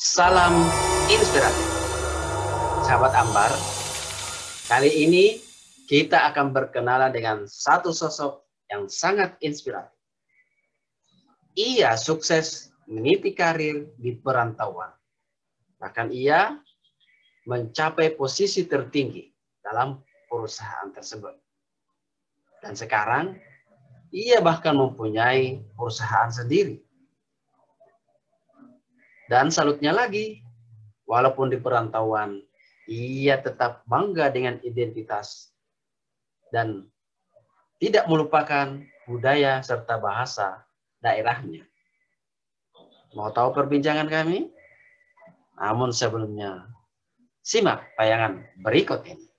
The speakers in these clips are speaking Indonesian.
Salam inspiratif. Sahabat Ambar, kali ini kita akan berkenalan dengan satu sosok yang sangat inspiratif. Ia sukses meniti karir di perantauan. Bahkan ia mencapai posisi tertinggi dalam perusahaan tersebut. Dan sekarang, ia bahkan mempunyai perusahaan sendiri. Dan salutnya lagi, walaupun di perantauan, ia tetap bangga dengan identitas dan tidak melupakan budaya serta bahasa daerahnya. Mau tahu perbincangan kami? Namun sebelumnya, simak tayangan berikut ini.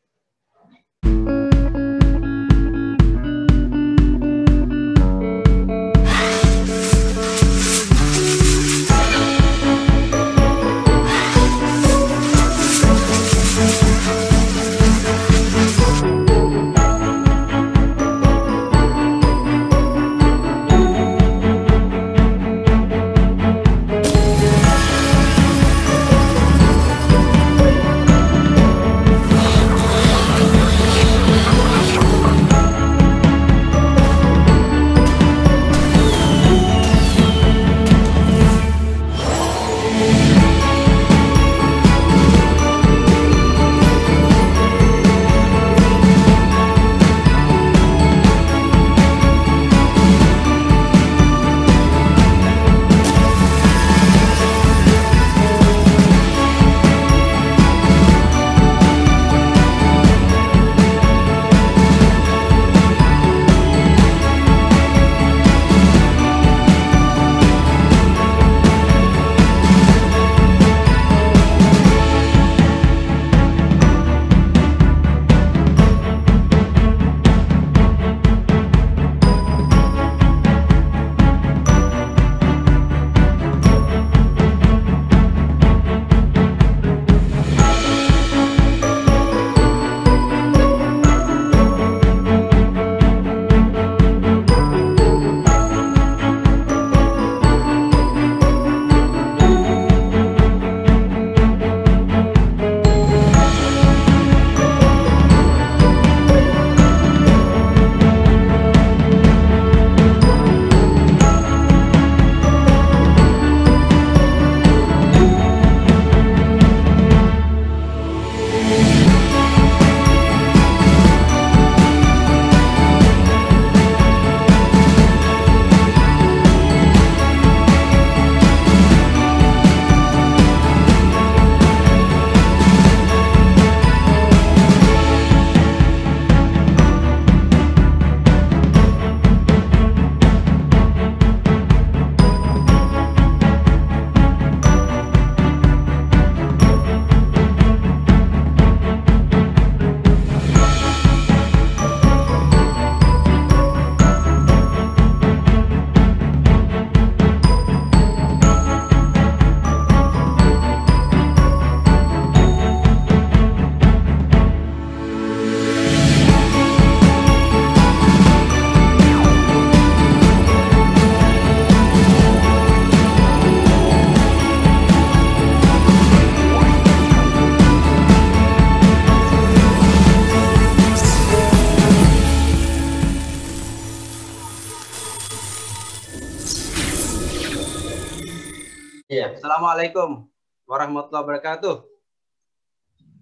Ya, Assalamualaikum warahmatullahi wabarakatuh.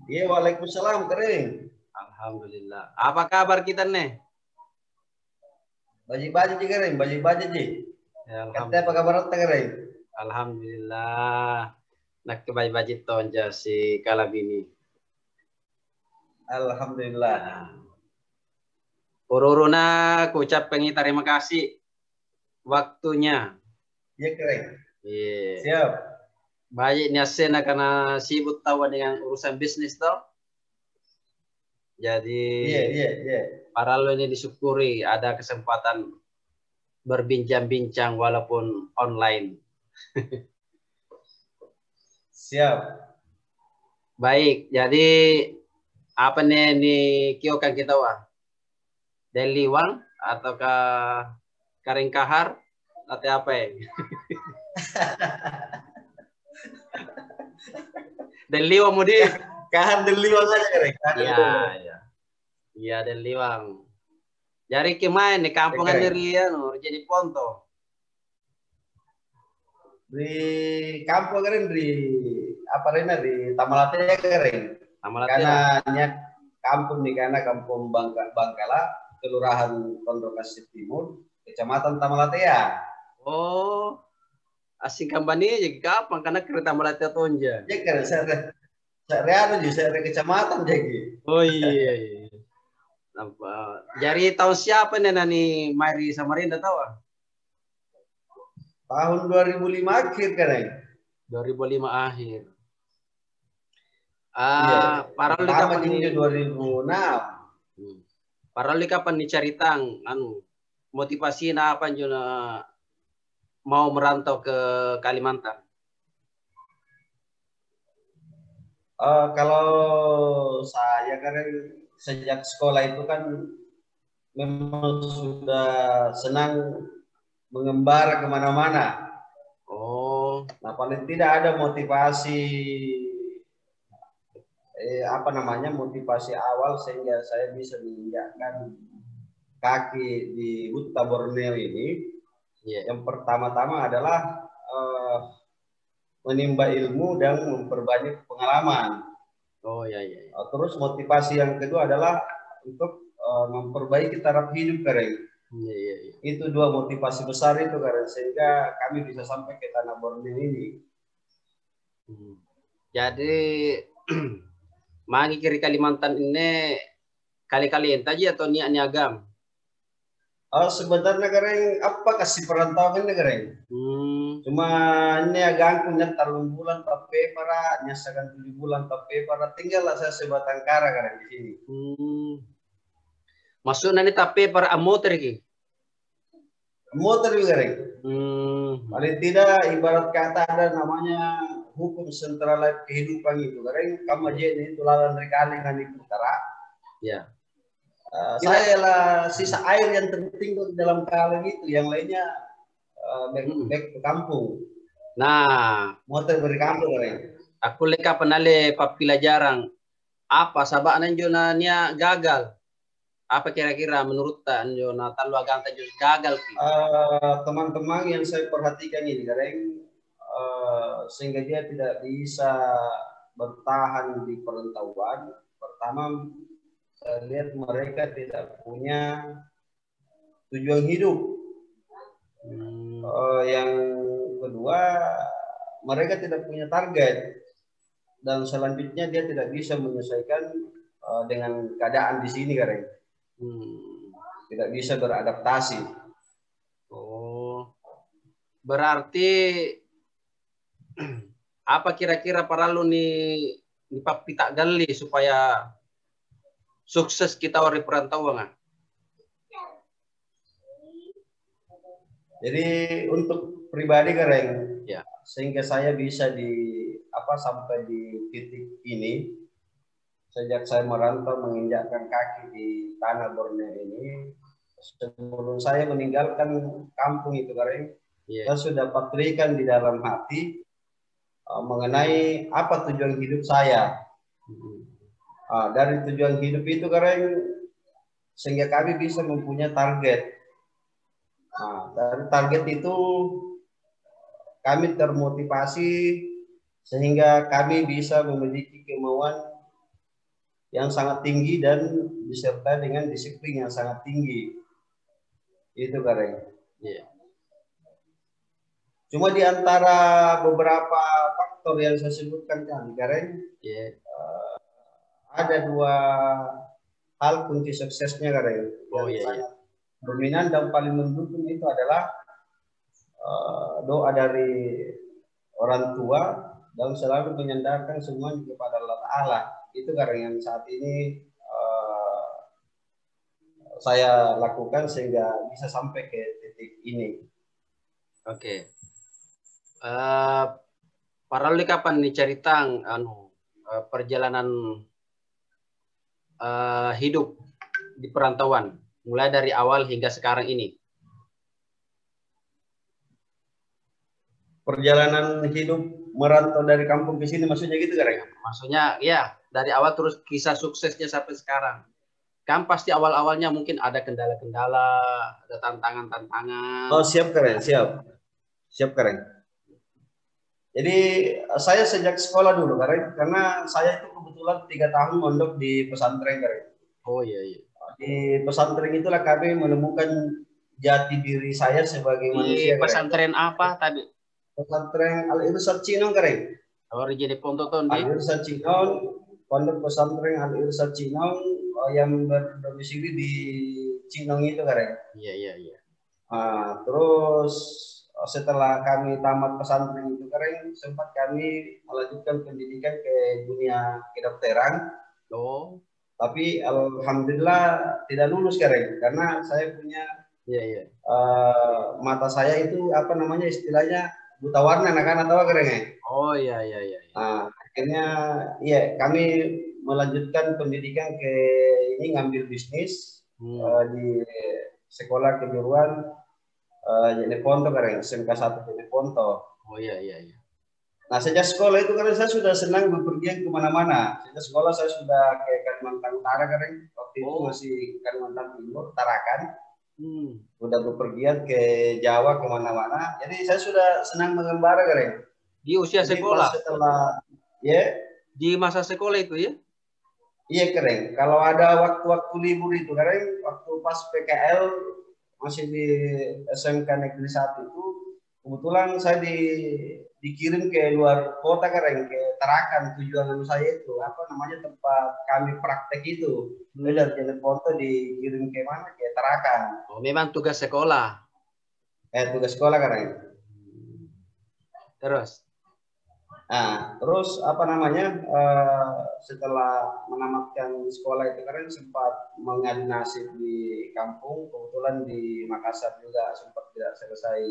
Iya, waalaikumsalam, kering. Alhamdulillah. Apa kabar kita nih? Baji-baji kering, baji-baji ji. Ya, Katanya apa kabar kering? Alhamdulillah. Nak kebayi-bayi tonja si kalabini. Alhamdulillah. Ururuna ku ucapkan terima kasih waktunya. Iya, kering. Iya. Siap. Baik nyasena karena sibuk tahu dengan urusan bisnis toh. Jadi para lo ini disyukuri ada kesempatan berbincang-bincang walaupun online. Siap. Baik, jadi apa nih kiokan kita wah? Deliwang ataukah Karing Kahar atau apa ya? Del Liwang mau di. Kahar Del Liwang aja Kareng. Iya, iya. Iya, Del Liwang. Jadi kemain di kampungan dari jadi Ponto. Di kampung Kareng di apa rena di Tamalatea Kareng. Karena kampung di karena kampung Bangkala, Kelurahan Pondok Kasih Timur, Kecamatan Tamalatea. Oh, asing kambani jadi kapan karena kereta Tamalatea Tonja. Ya kan saya kecamatan jadi. Oh iya. Jadi tahun siapa nih Nani Mari Samarinda tahu? Tahun 2005 akhir kan? 2005 akhir. Iya. Paralel kapan nih 2006. Paralel kapan nih caritang motivasi apa Juna mau merantau ke Kalimantan? Kalau saya kan sejak sekolah itu kan memang sudah senang mengembara kemana-mana. Oh. Nah paling tidak ada motivasi motivasi awal sehingga saya bisa menginjakkan kaki di Huta Borneo ini. Yang pertama-tama adalah menimba ilmu dan memperbanyak pengalaman. Oh iya. Terus motivasi yang kedua adalah untuk memperbaiki taraf hidup Kareng. Iya. Itu dua motivasi besar itu Kareng sehingga kami bisa sampai ke tanah Borneo ini. Jadi mangi kiri Kalimantan ini kali-kali entaji atau niagam? Sebenarnya Kareng apa kasih perantauan ini Kareng? Cuma ini agak punya talung bulan tapi para nyasakan 7 bulan tapi para tinggallah saya sebatang kara Kareng di sini. Maksudnya ini tapi para motor ki? Motor juga Kareng. Paling tidak ibarat kata ada namanya hukum sentral kehidupan itu Kareng. Kamu aja itu lawan rekali kan di utara. Ya. Saya lah sisa air yang tertinggal dalam kaleng itu, yang lainnya back ke kampung. Nah, motor dari kampung Kareng. Aku leka penale papila jarang. Apa sabaknya jonanya gagal? Apa kira-kira menurut Jona talu aganta gagal? Teman-teman yang saya perhatikan ini Kareng, sehingga dia tidak bisa bertahan di perantauan. Pertama, saya lihat mereka tidak punya tujuan hidup. Yang kedua, mereka tidak punya target. Dan selanjutnya dia tidak bisa menyesuaikan dengan keadaan di sini Kareng. Tidak bisa beradaptasi. Oh, berarti apa kira-kira perlu nih pita gali supaya sukses kita orang perantauan? Jadi untuk pribadi Kareng, ya, sehingga saya bisa sampai di titik ini sejak saya merantau menginjakkan kaki di tanah Borneo ini. Sebelum saya meninggalkan kampung itu Kareng, saya sudah patrikan di dalam hati mengenai apa tujuan hidup saya. Dari tujuan hidup itu Kareng, sehingga kami bisa mempunyai target. Dari target itu kami termotivasi sehingga kami bisa memiliki kemauan yang sangat tinggi dan disertai dengan disiplin yang sangat tinggi. Itu Kareng. Cuma di antara beberapa faktor yang saya sebutkan tadi Kareng, ada dua hal kunci suksesnya Kareng. Sangat dominan dan paling mendukung itu adalah doa dari orang tua dan selalu menyandarkan semuanya kepada Allah Ta'ala. Itu Kareng yang saat ini saya lakukan sehingga bisa sampai ke titik ini. Oke. Paralel kapan nih ceritang perjalanan hidup di perantauan mulai dari awal hingga sekarang ini? Perjalanan hidup merantau dari kampung ke sini, maksudnya gitu kan? Maksudnya ya dari awal terus kisah suksesnya sampai sekarang. Kan pasti awal-awalnya mungkin ada kendala-kendala, ada tantangan-tantangan. Oh siap keren, siap, siap keren. Jadi saya sejak sekolah dulu karena saya itu kebetulan 3 tahun mondok di pesantren keren. Oh iya iya. Di pesantren itulah kami menemukan jati diri saya sebagai Di manusia keren. pesantren apa tadi? Pesantren Al Irsyad Cinong keren. Origin Ponto di? Al Irsyad Cinong, pondok pesantren Al Irsyad Cinong yang berdomisili di Cinong itu keren. Iya iya iya. Terus setelah kami tamat pesantren itu keren, sempat kami melanjutkan pendidikan ke dunia kedokteran. Oh. Tapi alhamdulillah tidak lulus keren karena saya punya iya iya. mata saya itu apa namanya istilahnya buta warna anak-anak tahu keren ya. Oh iya iya iya. Akhirnya ya kami melanjutkan pendidikan ke ini ngambil bisnis di sekolah kejuruan Jeneponto keren, SMK 1 Jeneponto. Oh iya iya iya. Nah sejak sekolah itu karena saya sudah senang bepergian kemana-mana. Sejak sekolah saya sudah ke Kalimantan Utara keren, waktu itu masih Kalimantan Timur, Tarakan. Sudah bepergian ke Jawa kemana-mana. Jadi saya sudah senang mengembara keren. Di usia sekolah? Setelah ya. Di masa sekolah itu ya? Iya keren. Kalau ada waktu-waktu libur itu keren, waktu pas PKL masih di SMK Negeri 1 itu, kebetulan saya dikirim ke luar kota keren, ke Tarakan. Tujuan saya itu apa namanya tempat kami praktek itu. Dari Jeneponto dikirim ke mana? Ke Tarakan. Oh, memang tugas sekolah. Tugas sekolah keren. Terus? Terus apa namanya setelah menamatkan sekolah itu keren sempat mengadu nasib di kampung. Kebetulan di Makassar juga sempat tidak selesai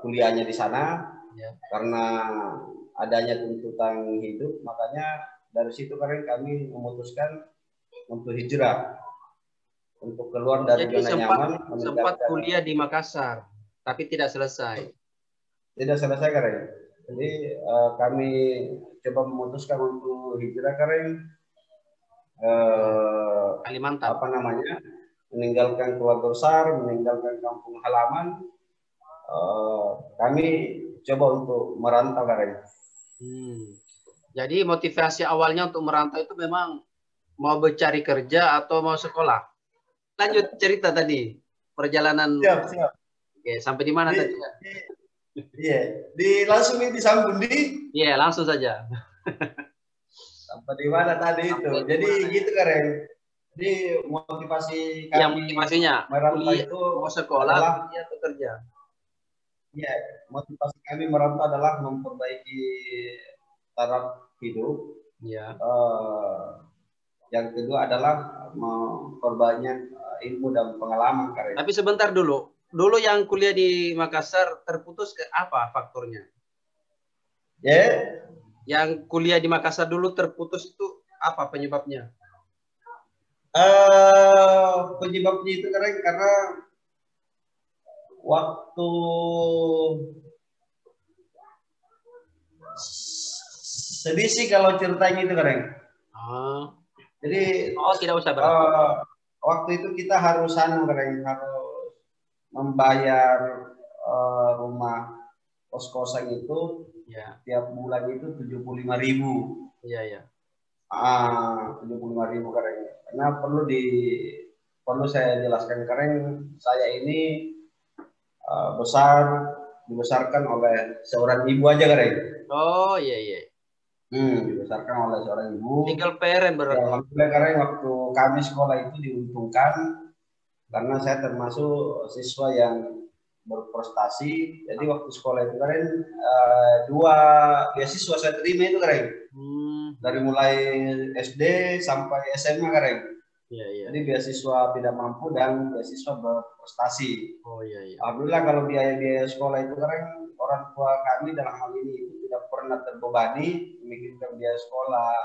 kuliahnya di sana karena adanya tuntutan hidup. Makanya dari situ keren kami memutuskan untuk hijrah, untuk keluar dari zona nyaman. Sempat kuliah di Makassar tapi tidak selesai. Tidak selesai keren. Jadi kami coba memutuskan untuk hijrah keren, Kalimantan. apa namanya, meninggalkan keluarga besar, meninggalkan kampung halaman. Kami coba untuk merantau keren. Jadi motivasi awalnya untuk merantau itu memang mau mencari kerja atau mau sekolah? Lanjut cerita tadi perjalanan. Siap. Oke, sampai di mana tadi? Iya, langsung disambung di. Iya, langsung saja. Sampai di mana tadi itu? Jadi gitu keren. Jadi motivasi kami. Yang motivasinya merantau itu mau sekolah atau kerja. Iya, motivasi kami merantau adalah memperbaiki taraf hidup. Iya. Yang kedua adalah memperbanyak ilmu dan pengalaman keren. Tapi sebentar dulu. Dulu yang kuliah di Makassar terputus ke apa faktornya? Yang kuliah di Makassar dulu terputus itu apa penyebabnya? Penyebabnya itu karena waktu sedih sih kalau ceritanya itu keren. Jadi tidak usah waktu itu kita harus harus membayar rumah kos-kosan itu tiap bulan itu 75.000. Iya. 75.000 keren. Karena perlu saya jelaskan keren, saya ini dibesarkan oleh seorang ibu aja keren. Oh iya. Dibesarkan oleh seorang ibu. Single parent berarti. Alhamdulillah keren waktu kami sekolah itu diuntungkan karena saya termasuk siswa yang berprestasi. Jadi waktu sekolah itu keren 2 beasiswa saya terima itu keren. Dari mulai SD sampai SMA keren. Iya. Jadi beasiswa tidak mampu dan beasiswa berprestasi. Oh iya. Alhamdulillah kalau biaya sekolah itu keren, orang tua kami dalam hal ini itu tidak pernah terbebani memikirkan biaya sekolah,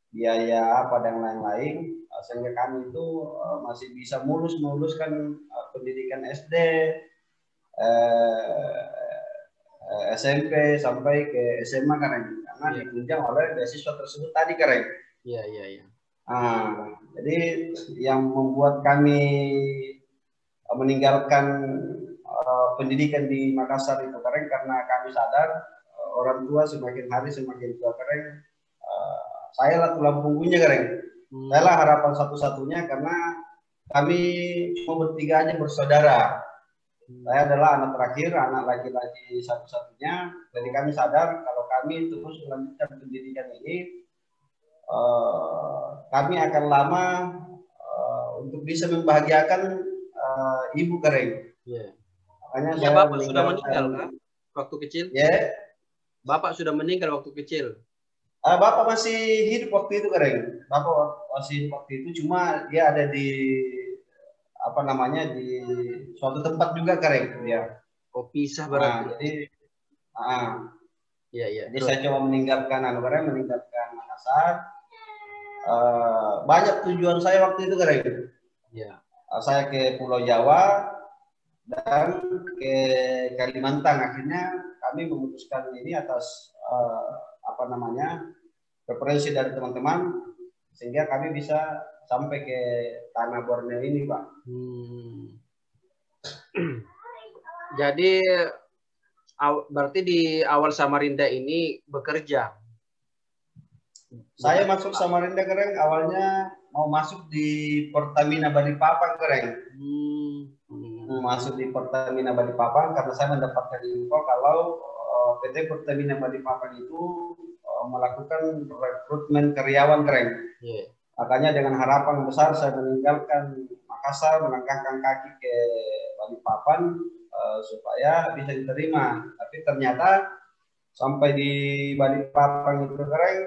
biaya apa dan lain-lain, sehingga kami itu masih bisa meluluskan pendidikan SD, SMP sampai ke SMA keren, karena ditunjang oleh beasiswa tersebut tadi keren. Iya, iya, iya. Jadi yang membuat kami meninggalkan pendidikan di Makassar itu keren karena kami sadar orang tua semakin hari semakin tua keren. Saya lah tulang punggungnya keren. Saya lah harapan satu-satunya karena kami cuma bertiga aja bersaudara. Saya adalah anak terakhir, anak laki-laki satu-satunya. Jadi kami sadar kalau kami terus melanjutkan pendidikan ini, kami akan lama untuk bisa membahagiakan ibu keren. Yeah. Makanya ya, saya Bapak sudah meninggal kan? Waktu kecil? Ya. Yeah. Bapak sudah meninggal waktu kecil? Bapak masih hidup waktu itu keren. Bapak masih hidup waktu itu, cuma dia ada di apa namanya di suatu tempat juga keren dia. Oh, pisah berarti. Jadi ya. Jadi saya coba meninggalkan meninggalkan Makassar. Banyak tujuan saya waktu itu keren. Ya. Saya ke Pulau Jawa dan ke Kalimantan. Akhirnya kami memutuskan ini atas apa namanya referensi dari teman-teman sehingga kami bisa sampai ke tanah Borneo ini, Pak. Jadi berarti di awal Samarinda ini bekerja. Saya masuk Samarinda keren awalnya mau masuk di Pertamina Balikpapan keren. Masuk di Pertamina Balikpapan karena saya mendapatkan info kalau PT Pertamina Balikpapan itu melakukan rekrutmen karyawan keren. Yeah. Makanya dengan harapan besar saya meninggalkan Makassar, melangkahkan kaki ke Balikpapan supaya bisa diterima. Tapi ternyata sampai di Balikpapan itu keren,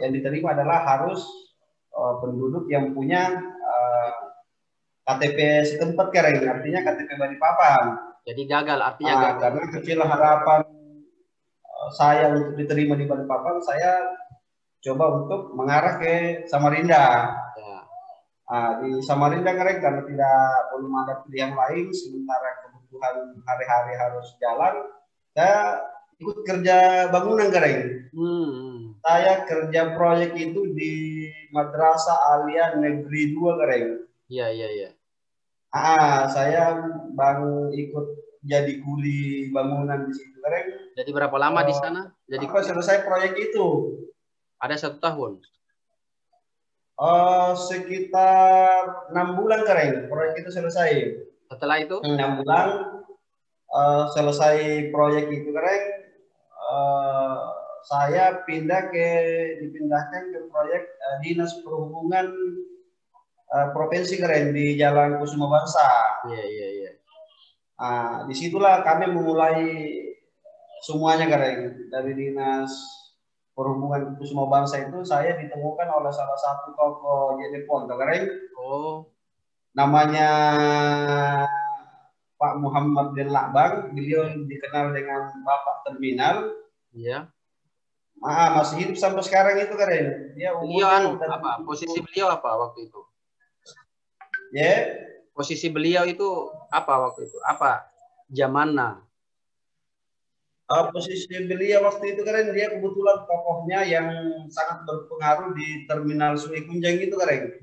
yang diterima adalah harus penduduk yang punya KTP setempat keren, artinya KTP Balikpapan. Jadi gagal, artinya gagal. Karena kecil harapan saya untuk diterima di Balikpapan, saya coba untuk mengarah ke Samarinda. Ya. Di Samarinda keren karena belum ada pilihan lain, sementara kebutuhan hari-hari harus jalan, saya ikut kerja bangunan keren. Saya kerja proyek itu di Madrasah Alia Negeri 2 keren. Iya. Saya ikut jadi kuli bangunan di situ keren. Jadi berapa lama di sana? Jadi selesai proyek itu? Ada 1 tahun. Sekitar 6 bulan keren proyek itu selesai. Setelah itu? 6 bulan selesai proyek itu keren. Saya dipindahkan ke proyek Dinas Perhubungan Provinsi keren di Jalan Kusuma Bangsa. Iya. Disitulah kami memulai semuanya keren. Dari Dinas Perhubungan Kusuma Bangsa itu saya ditemukan oleh salah satu tokoh Jedepon keren. Oh. Namanya Pak Muhammad bin Lakbang. Beliau dikenal dengan Bapak Terminal. Iya. Masih hidup sampai sekarang itu keren. Beliau apa? Posisi beliau apa waktu itu? Ya. Posisi beliau itu apa waktu itu? Apa zamannya? Posisi beliau waktu itu keren, dia kebetulan tokohnya yang sangat berpengaruh di Terminal Sungai Kunjang itu keren.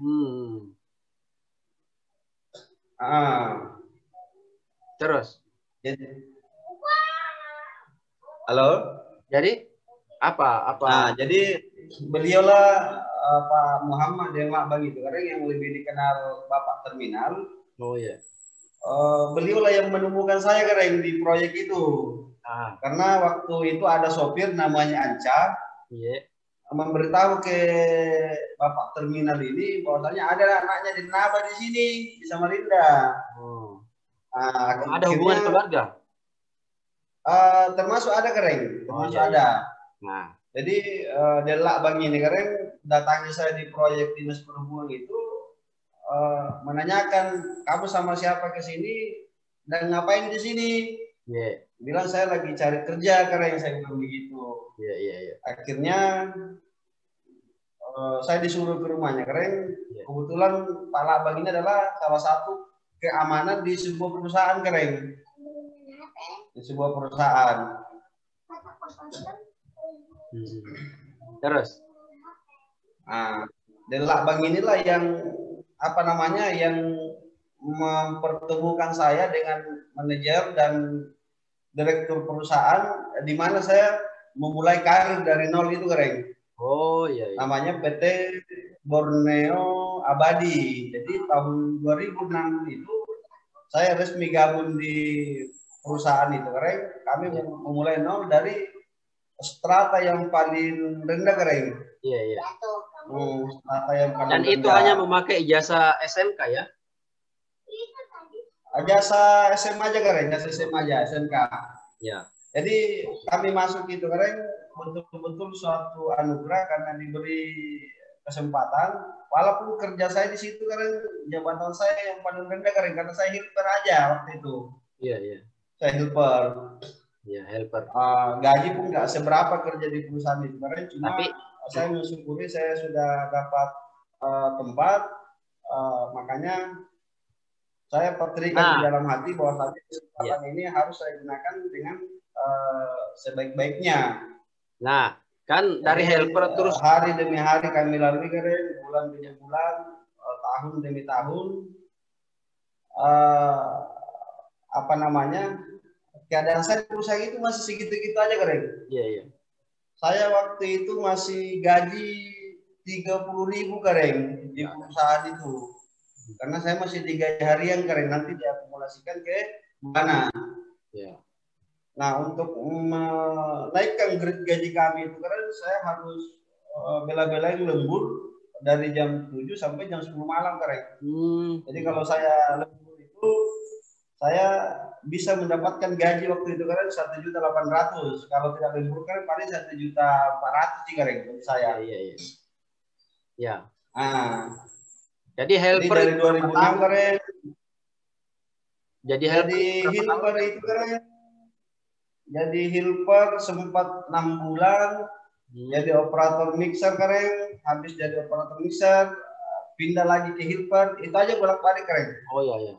Terus? Halo? Jadi apa? Jadi beliaulah Pak Muhammad yang Lakbang itu keren yang lebih dikenal Bapak Terminal. Oh ya. Beliaulah yang menemukan saya keren di proyek itu. Karena waktu itu ada sopir namanya Anca. Iya. Memberitahu ke Bapak Terminal ini bahwasanya ada anaknya di Naba di sini di Samarinda. Ada hubungan keluarga? Termasuk ada keren, ada. Jadi Delak Bang ini keren datangi saya di proyek Dinas Perhubungan itu menanyakan kamu sama siapa ke sini dan ngapain di sini? Yeah. Bilang saya lagi cari kerja keren, saya bilang begitu. Yeah. Akhirnya saya disuruh ke rumahnya keren. Yeah. Kebetulan Pak Lakbang ini adalah salah satu keamanan di sebuah perusahaan keren. di sebuah perusahaan. Terus? Nah, dan Lakbang inilah yang apa namanya yang mempertemukan saya dengan manajer dan direktur perusahaan, di mana saya memulai karir dari nol itu, Kareng. Oh iya, iya. Namanya PT Borneo Abadi. Jadi tahun 2006 itu saya resmi gabung di perusahaan itu, Kareng. Kami memulai nol dari strata yang paling rendah, Kareng. Iya, iya. Strata yang paling Dan rendah. itu hanya memakai ijazah SMK ya? Jasa SMA aja, Kareng. Jasa SMA aja, SMK. Ya. Jadi kami masuk itu, Kareng, betul-betul suatu anugerah karena diberi kesempatan. Walaupun kerja saya di situ, Kareng, jabatan saya yang paling rendah, Kareng, karena saya helper aja waktu itu. Iya, iya. Saya helper. Iya, helper. Gaji pun nggak seberapa kerja di perusahaan itu, Kareng. Cuma tapi saya mensyukuri saya sudah dapat tempat, makanya saya petrikan di dalam hati bahwa kesempatan ini harus saya gunakan dengan sebaik-baiknya. Nah, kan dari helper terus hari demi hari kami lalui, Kareng, bulan demi bulan, tahun demi tahun. Apa namanya? Keadaan saya di perusahaan itu masih segitu-gitu aja, Kareng. Iya, iya. Saya waktu itu masih gaji 30.000, Kareng, di perusahaan itu. Karena saya masih digaji harian, Kareng, nanti diakumulasikan ke mana. Ya. Nah, untuk menaikkan grade gaji kami itu, karena saya harus bela-belain lembur dari jam 7 sampai jam 10 malam, Kareng. Jadi kalau saya lembur itu, saya bisa mendapatkan gaji waktu itu, Kareng, 1.800.000. Kalau tidak lembur, kan paling 1.400.000 sih, Kareng, untuk saya. Iya, iya. Ya. Jadi helper dari 2006, Kareng. Jadi helper itu, Kareng. Jadi helper sempat 6 bulan. Jadi operator mixer, Kareng. Habis jadi operator mixer, pindah lagi ke helper. Itu aja bolak-balik, Kareng. Oh iya, iya.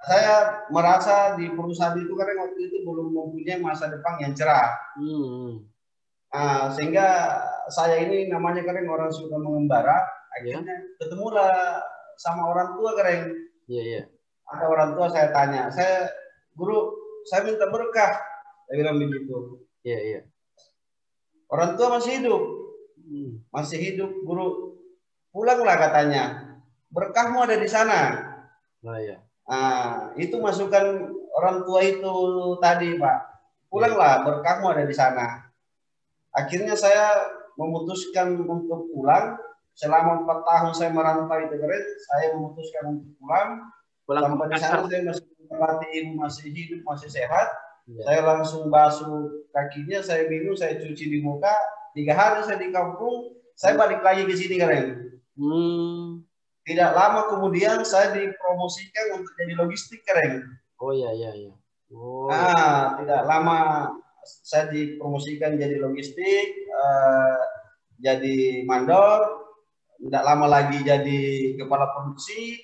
Saya merasa di perusahaan itu, Kareng, waktu itu belum mempunyai masa depan yang cerah. Sehingga saya ini namanya, Kareng, orang suka mengembara. Akhirnya ketemulah sama orang tua, Kareng. Iya, iya. Ada orang tua, saya tanya, guru, saya minta berkah. Saya bilang begitu. Iya, iya. Orang tua masih hidup. Masih hidup, guru. Pulanglah, katanya. Berkahmu ada di sana. Oh iya. Itu masukan orang tua itu tadi, Pak. Pulanglah, berkahmu ada di sana. Akhirnya saya memutuskan untuk pulang. Selama 4 tahun saya merantau itu, Kareng, saya memutuskan untuk pulang. Sampai di sana saya masih melatih ibu, masih hidup, masih sehat. Saya langsung basuh kakinya, saya minum, saya cuci di muka. 3 hari saya di kampung, saya balik lagi ke sini, Kareng. Tidak lama kemudian saya dipromosikan untuk jadi logistik, Kareng. Oh iya, iya, iya. Oh, tidak lama saya dipromosikan jadi logistik, jadi mandor. Tidak lama lagi jadi kepala produksi.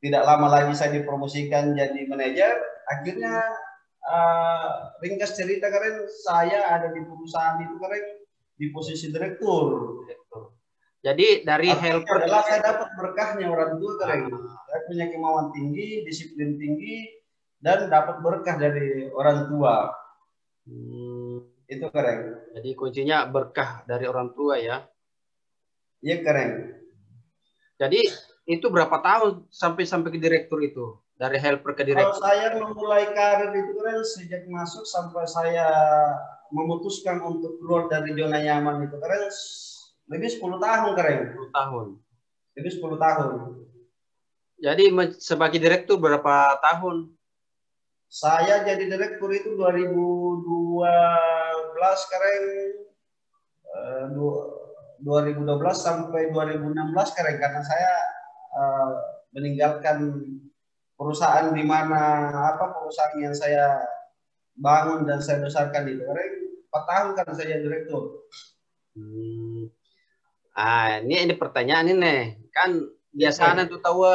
Tidak lama lagi saya dipromosikan jadi manajer. Akhirnya ringkas cerita, Kareng, saya ada di perusahaan itu, Kareng, di posisi direktur. Jadi dari helper adalah saya dapat berkahnya orang tua, Kareng. Saya punya kemauan tinggi, disiplin tinggi, dan dapat berkah dari orang tua. Itu, Kareng. Jadi kuncinya berkah dari orang tua ya. Iya, Kareng. Jadi itu berapa tahun sampai ke direktur itu? Dari helper ke direktur? Kalau saya memulai karir itu, Kareng, sejak masuk sampai saya memutuskan untuk keluar dari zona nyaman itu, Kareng, lebih 10 tahun, Kareng. 10 tahun. Lebih 10 tahun. Jadi sebagai direktur berapa tahun? Saya jadi direktur itu 2012, Kareng. 2012 sampai 2016, Kareng, karena saya meninggalkan perusahaan di mana perusahaan yang saya bangun dan saya besarkan itu, Kareng, 4 tahun kan saya direktur. Ini pertanyaan ini kan biasanya tuh tahu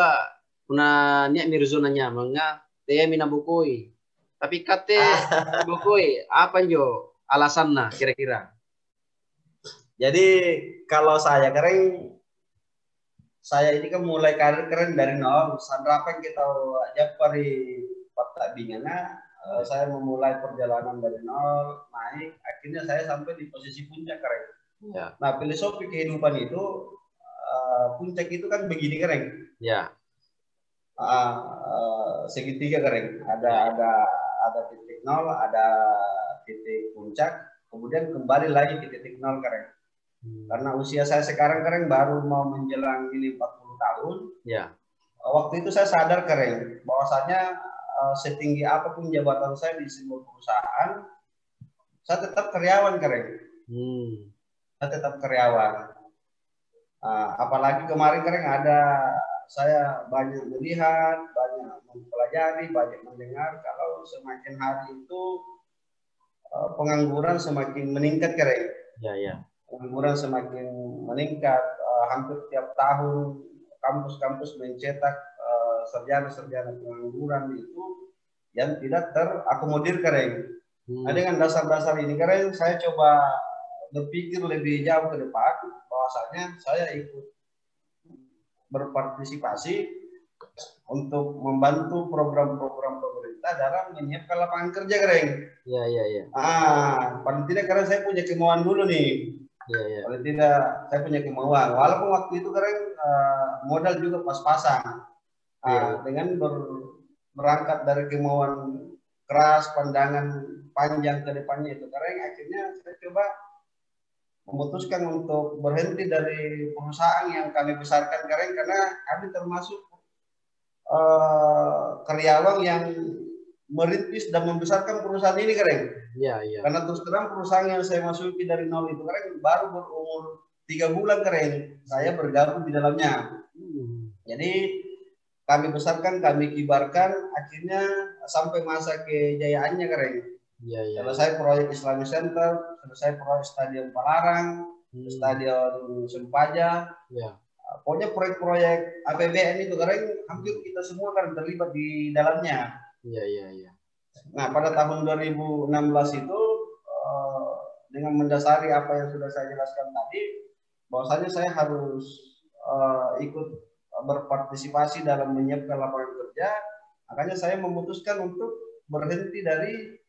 puna niat mirzonanya manga dia mina bukui. Tapi kate Bokoi, apa jo alasannya kira-kira? Jadi kalau saya keren, saya ini kan mulai karir keren dari nol. Sandra apa yang kita japari Pata Bingana, saya memulai perjalanan dari nol, naik, akhirnya saya sampai di posisi puncak keren. Ya. Nah, filosofi kehidupan itu puncak itu kan begini keren. Ya. Segitiga keren. Ada titik nol, ada titik puncak, kemudian kembali lagi ke titik nol keren. Karena usia saya sekarang keren baru mau menjelang ini 40 tahun. Ya. Waktu itu saya sadar keren bahwasanya setinggi apapun jabatan saya di sebuah perusahaan, saya tetap karyawan keren. Saya tetap karyawan. Apalagi kemarin keren saya banyak melihat, banyak mempelajari, banyak mendengar kalau semakin hari itu pengangguran semakin meningkat keren. Ya. Pengangguran semakin meningkat, hampir tiap tahun kampus-kampus mencetak sarjana-sarjana pengangguran itu yang tidak terakomodir keren. Nah, dengan dasar-dasar ini keren saya coba berpikir lebih jauh ke depan bahwasanya saya ikut berpartisipasi untuk membantu program-program pemerintah dalam menyiapkan lapangan kerja keren. Ya. Paling tidak karena saya punya kemauan dulu nih. Ya. Paling tidak saya punya kemauan. Walaupun waktu itu keren modal juga pas-pasan. Dengan berangkat dari kemauan keras, pandangan panjang ke depannya itu keren, akhirnya saya coba memutuskan untuk berhenti dari perusahaan yang kami besarkan keren, karena kami termasuk karyawan yang merintis dan membesarkan perusahaan ini keren. Ya. Karena terus terang perusahaan yang saya masuki dari nol itu keren baru berumur 3 bulan keren. Saya bergabung di dalamnya. Jadi kami besarkan, kami kibarkan, akhirnya sampai masa kejayaannya keren. Selesai proyek Islamic Center, selesai proyek Stadion Palarang, Stadion Sempaja. Pokoknya proyek-proyek APBN itu keren, hampir kita semua kan terlibat di dalamnya. Iya. Nah, pada tahun 2016 itu dengan mendasari apa yang sudah saya jelaskan tadi, bahwasanya saya harus ikut berpartisipasi dalam menyiapkan lapangan kerja. Makanya saya memutuskan untuk berhenti dari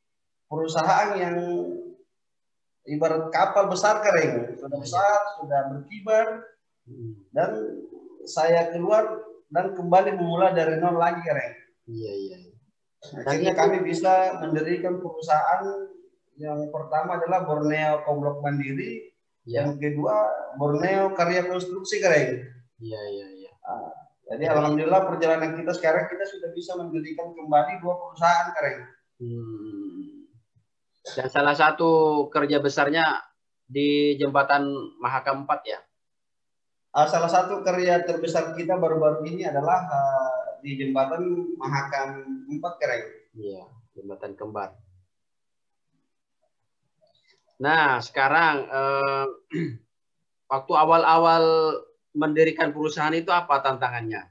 perusahaan yang ibarat kapal besar kering, sudah besar, sudah berkibar, dan saya keluar dan kembali memulai dari nol lagi keren. Iya. Akhirnya kami bisa mendirikan perusahaan yang pertama adalah Borneo Komblok Mandiri, yang kedua Borneo Karya Konstruksi keren. Iya. Jadi alhamdulillah perjalanan kita sekarang kita sudah bisa mendirikan kembali 2 perusahaan keren. Dan salah satu kerja besarnya di jembatan Mahakam 4 ya? Salah satu karya terbesar kita baru-baru ini adalah di jembatan Mahakam 4 keren. Iya, jembatan kembar. Nah, sekarang waktu awal-awal mendirikan perusahaan itu apa tantangannya?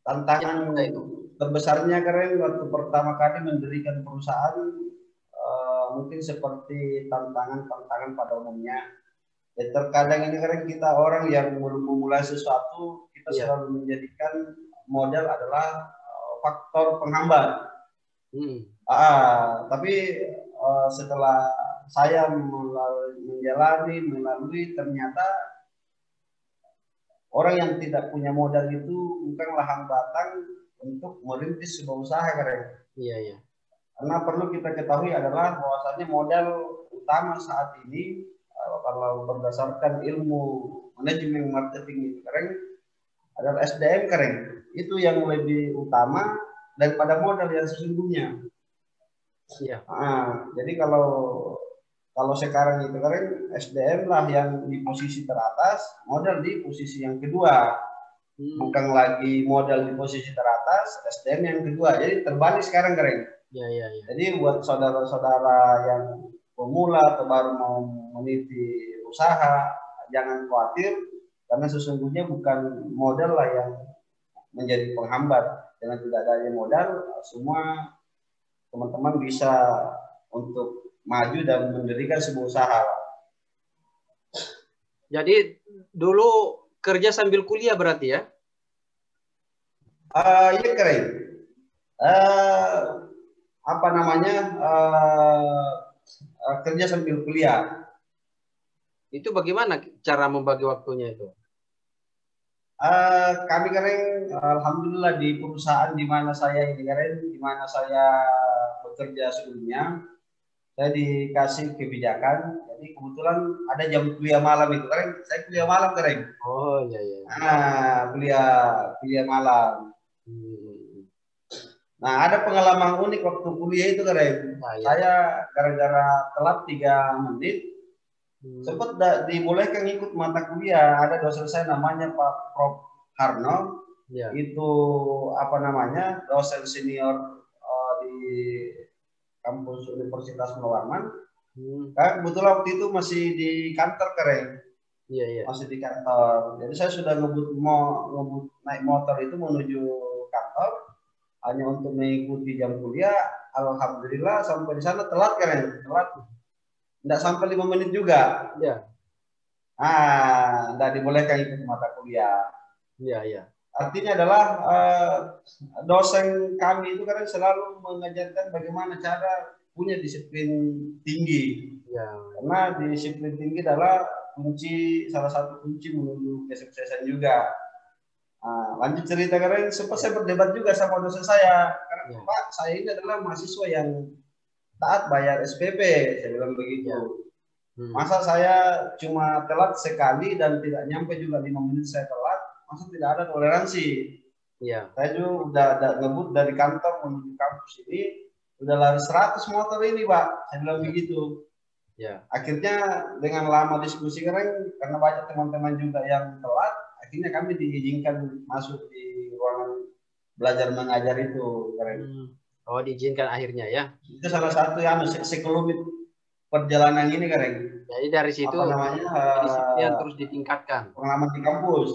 Tantangan terbesarnya keren waktu pertama kali mendirikan perusahaan mungkin seperti tantangan pada umumnya. Ya, terkadang ini keren kita orang yang belum memulai sesuatu, kita selalu menjadikan modal adalah faktor penghambat. Tapi setelah saya melalui ternyata orang yang tidak punya modal itu bukanlah hambatan untuk merintis sebuah usaha keren. Iya. Karena perlu kita ketahui adalah bahwasanya modal utama saat ini kalau berdasarkan ilmu manajemen marketing itu keren adalah SDM keren. Itu yang lebih utama daripada modal yang sesungguhnya. Iya. Jadi kalau sekarang itu keren SDM lah yang di posisi teratas, modal di posisi yang kedua. Bukan lagi modal di posisi teratas, SDM yang kedua. Jadi terbalik sekarang keren. Iya. Jadi buat saudara-saudara yang pemula atau baru mau meniti usaha, jangan khawatir karena sesungguhnya bukan modal lah yang menjadi penghambat. dengan tidak adanya modal, semua teman-teman bisa untuk maju dan mendirikan sebuah usaha. Jadi dulu kerja sambil kuliah berarti ya? Iya keren. Apa namanya, kerja sambil kuliah. Itu bagaimana cara membagi waktunya itu? Kami keren, alhamdulillah di perusahaan di mana saya ini keren, di mana saya bekerja sebelumnya, saya dikasih kebijakan. Jadi kebetulan ada jam kuliah malam itu keren, saya kuliah malam keren. Oh iya iya. Kuliah malam. Nah, ada pengalaman unik waktu kuliah itu keren. Nah, ya. Saya gara-gara telat 3 menit, sempat dibolehkan ikut mata kuliah. Ada dosen saya namanya Pak Prof. Harno. Ya. Itu apa namanya, dosen senior di kampus Universitas Munawarman. Kan kebetulan waktu itu masih di kantor keren. Iya, iya. Masih di kantor. Jadi saya sudah ngebut naik motor itu menuju kantor hanya untuk mengikuti jam kuliah. Alhamdulillah sampai di sana telat keren. Telat. Tidak sampai 5 menit juga. Iya. Tidak dibolehkan ikut mata kuliah. Iya, iya. Artinya adalah dosen kami itu kan selalu mengajarkan bagaimana cara punya disiplin tinggi. Ya. Karena disiplin tinggi adalah salah satu kunci menuju kesuksesan juga. Lanjut cerita keren, sempat saya berdebat juga sama dosen saya. Karena Pak, saya ini adalah mahasiswa yang taat bayar SPP, saya bilang begitu. Masa saya cuma telat sekali dan tidak nyampe juga 5 menit saya telat, masa tidak ada toleransi. Iya. Saya juga udah ngebut dari kantor menuju kampus ini, udah lari 100 motor ini Pak, saya bilang begitu. Ya. Akhirnya dengan lama diskusi keren, karena banyak teman-teman juga yang telat, akhirnya kami diizinkan masuk di ruangan belajar mengajar itu keren. Oh, diizinkan akhirnya ya? Itu salah satu yang sekelumit perjalanan ini keren. Jadi dari situ apa namanya, disiplin terus ditingkatkan. Pengalaman di kampus.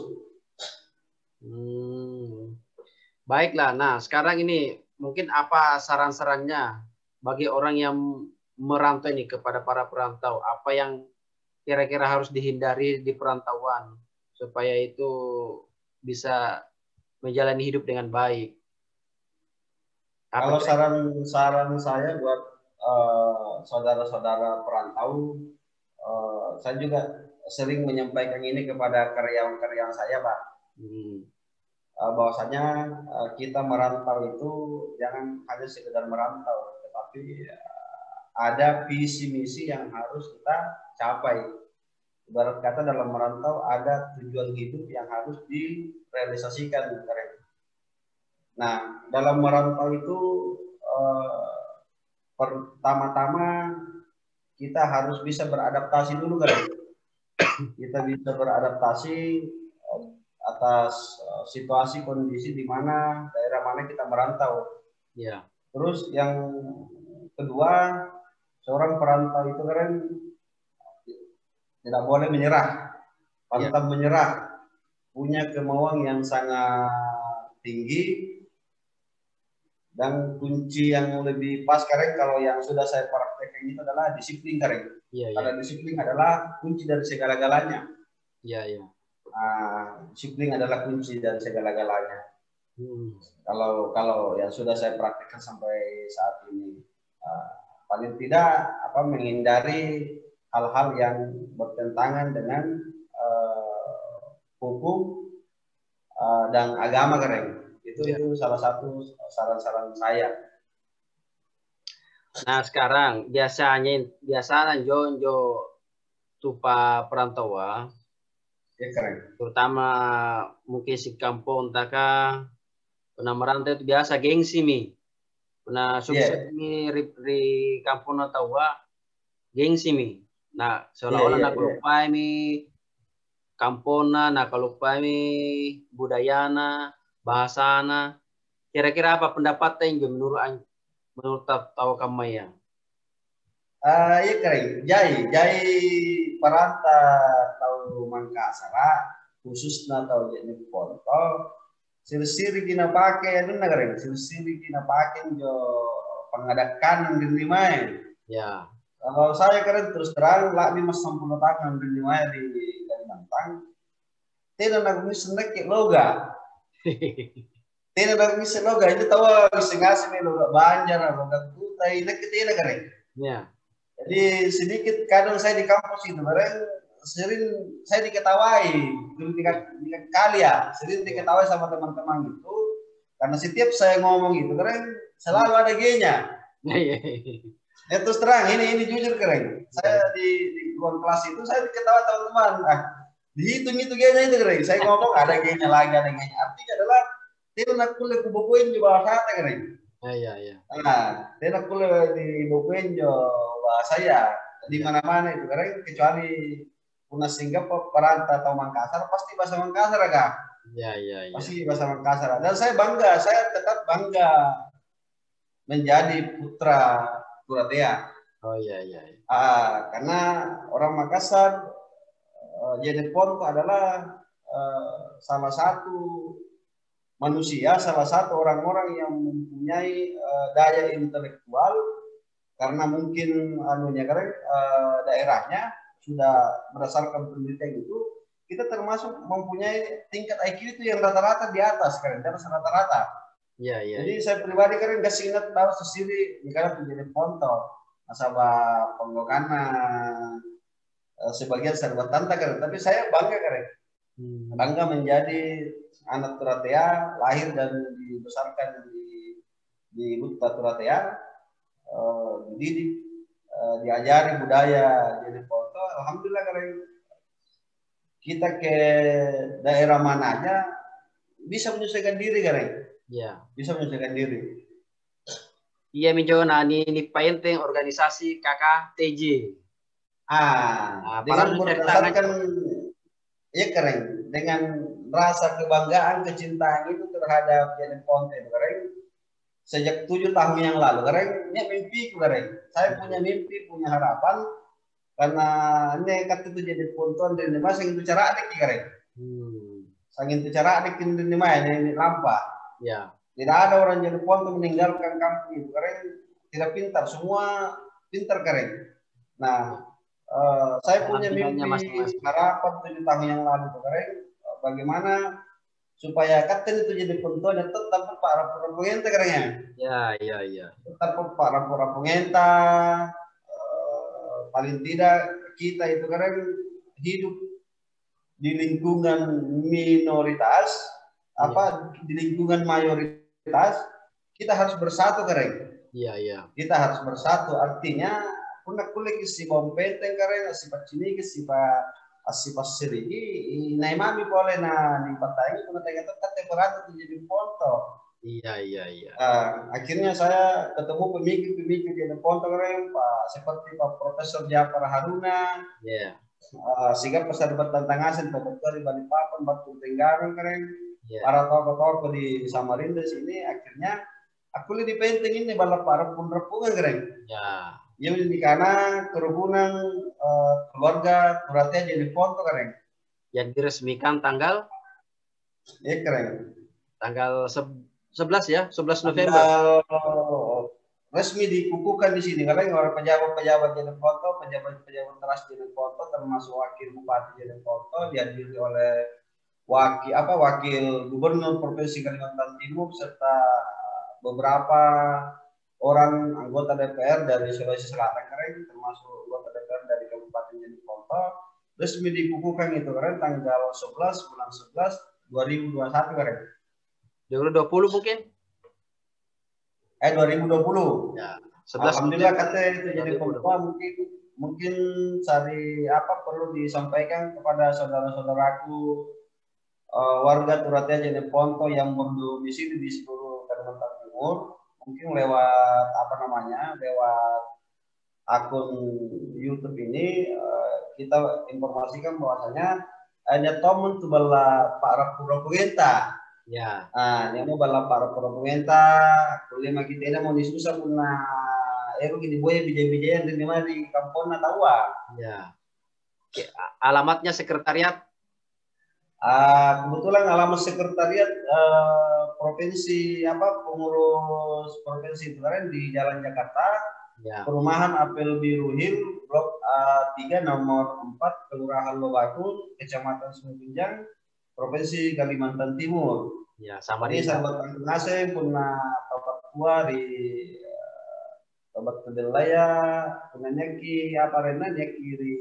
Baiklah. Nah, sekarang ini mungkin apa saran-sarannya bagi orang yang merantau ini, kepada para perantau? Apa yang kira-kira harus dihindari di perantauan supaya itu bisa menjalani hidup dengan baik? Kalau saran saya buat saudara-saudara perantau, saya juga sering menyampaikan ini kepada karyawan-karyawan saya, Pak. Bahwasanya kita merantau itu jangan hanya sekedar merantau, tetapi ada visi misi yang harus kita capai. Ibarat kata dalam merantau ada tujuan hidup yang harus direalisasikan. Nah, dalam merantau itu pertama-tama kita harus bisa beradaptasi dulu kan. Kita bisa beradaptasi atas situasi kondisi di mana daerah mana kita merantau. Ya. Terus yang kedua, seorang perantau itu kan tidak boleh menyerah, pantang menyerah, punya kemauan yang sangat tinggi. Dan kunci yang lebih pas karen kalau yang sudah saya praktekkan itu adalah disiplin karen. Karena disiplin adalah kunci dari segala-galanya. Disiplin adalah kunci dari segala-galanya. Kalau yang sudah saya praktekkan sampai saat ini, paling tidak menghindari hal-hal yang bertentangan dengan hukum dan agama karen. Itu salah satu saran-saran saya. Nah, sekarang biasanya Jonjo tupa perantauan, terutama mungkin si kampung taka pernah merantau itu biasa gengsi mi, pernah sukses mi di kampung tawa gengsi mi. Nah, seolah-olah nak lupa mi kampona, nak lupa mi budayana, bahasana. Kira-kira apa pendapat yang menurut tahu kamu ya? Iya keren. Jai peranta tahu Mangkasara khususnya tahu jadi Ponto siri-siri kina pakai itu negara siri-siri kina pakai jo pengadakan di main. Ya. Kalau saya keren terus terang lah 50 tahun di main di Kalimantan. Tidak nak bisa nak loga. Tidak nak bisa loga itu tahu bisa ngasih loga Banjar loga Kutai nak kita keren. Ya. Jadi sedikit kadang saya di kampus itu keren sering saya diketawai tiga kali ya sering diketawai sama teman-teman itu karena setiap saya ngomong itu keren selalu ada G-nya. Ya terus terang ini jujur keren saya di ruang kelas itu saya diketahui teman-teman dihitung itu G-nya itu keren saya ngomong ada G-nya lagi ada G-nya artinya adalah dia nak kuliah ke bukuin di bawah kata keren. Iya. Nah dia nak kuliah di bukuin di bahasa ya di mana-mana itu keren kecuali Puna Singapura, Peranta atau Makassar pasti bahasa Makassar Kak. Iya. Pasti bahasa Makassar. Dan saya bangga, saya tetap bangga menjadi putra Turatea. Oh iya. Karena orang Makassar, Jeneponto adalah salah satu manusia, salah satu orang-orang yang mempunyai daya intelektual karena mungkin daerahnya sudah berdasarkan penelitian itu kita termasuk mempunyai tingkat IQ itu yang rata-rata di atas kan, di atas rata-rata. Iya. Jadi saya pribadi kan nggak ingat tahu sesiri karena menjadi ponto nasabah penggokana sebagian serba tanta kan, tapi saya bangga kan, bangga menjadi anak Turatea, lahir dan dibesarkan di Buta Turatea, dididik, diajari budaya jadi ponto. Alhamdulillah kalau kita ke daerah mana aja bisa menyesuaikan diri kan? Iya. Bisa menyesuaikan diri. Iya Mijo, nah ini penting organisasi KKTJ. Dengan berdasarkan ya keren dengan rasa kebanggaan kecintaan itu terhadap jadi ponte keren sejak 7 tahun yang lalu keren ini mimpi keren saya punya mimpi punya harapan karena ini kata itu jadi ponton dan mas yang itu cara adik keren sangin itu cara adik ini ini lampa ya tidak ada orang jadi ponton meninggalkan kampung itu keren tidak pintar semua pintar keren nah saya punya mimpi harapan 7 tahun yang lalu keren bagaimana supaya kata itu jadi ponton dan tetap para pengenta kerennya ya tetap para pengenta paling tidak kita itu karena hidup di lingkungan minoritas di lingkungan mayoritas kita harus bersatu keren kita harus bersatu artinya punak kulik si bompenteng keren si pacini si pasirigi nai mami boleh di patai punak tengah tetap temperat jadi ponto. Iya. Akhirnya saya ketemu pemikir di Ponto keren, seperti Pak Profesor Jafar Haruna, sehingga peserta tantangan Pak Dr. Balikpapan, Batu Tenggarong keren, para tokoh-tokoh di Samarinda sini. Akhirnya aku lebih penting ini balap para penrepungan keren. Yang di kana kerukunan keluarga Turatea jadi Ponto keren. Yang diresmikan tanggal? Ya keren. Tanggal 11 ya, 11 November. Resmi dikukuhkan di sini karena orang pejabat-pejabat jadi foto, pejabat-pejabat teras jadi foto, termasuk wakil bupati jadi foto, dihadiri oleh wakil gubernur provinsi Kalimantan Timur serta beberapa orang anggota DPR dari Sulawesi Selatan keren, termasuk anggota DPR dari Kabupaten jadi foto, resmi dikukuhkan itu keren tanggal 11 bulan 11 2021 keren. 2020 mungkin? 2020. Ya, 11 alhamdulillah kata itu jadi pembuka mungkin cari perlu disampaikan kepada saudara-saudaraku warga Turatea jadi Ponto yang berdomisili di seluruh Kalimantan Timur mungkin lewat lewat akun YouTube ini kita informasikan bahwasanya ada teman tu bala para pura-purenta. Ya. Ini mau bala para pura-purenta, kuliah kita ini mau disusah puna gini boy bijaya-bijaya di mana di kampung tahu. Ya. Alamatnya sekretariat? Kebetulan alamat sekretariat provinsi pengurus provinsi itu kemarin di Jalan Jakarta, Ya. Perumahan Apel Biru Hill, Blok A3 nomor 4, Kelurahan Lobatu, Kecamatan Semenjang, Provinsi Kalimantan Timur. Ya, Ini Samarinda. sahabat nase punya tobat tua di tobat kedelaya, punya nyaki apa rena nyaki di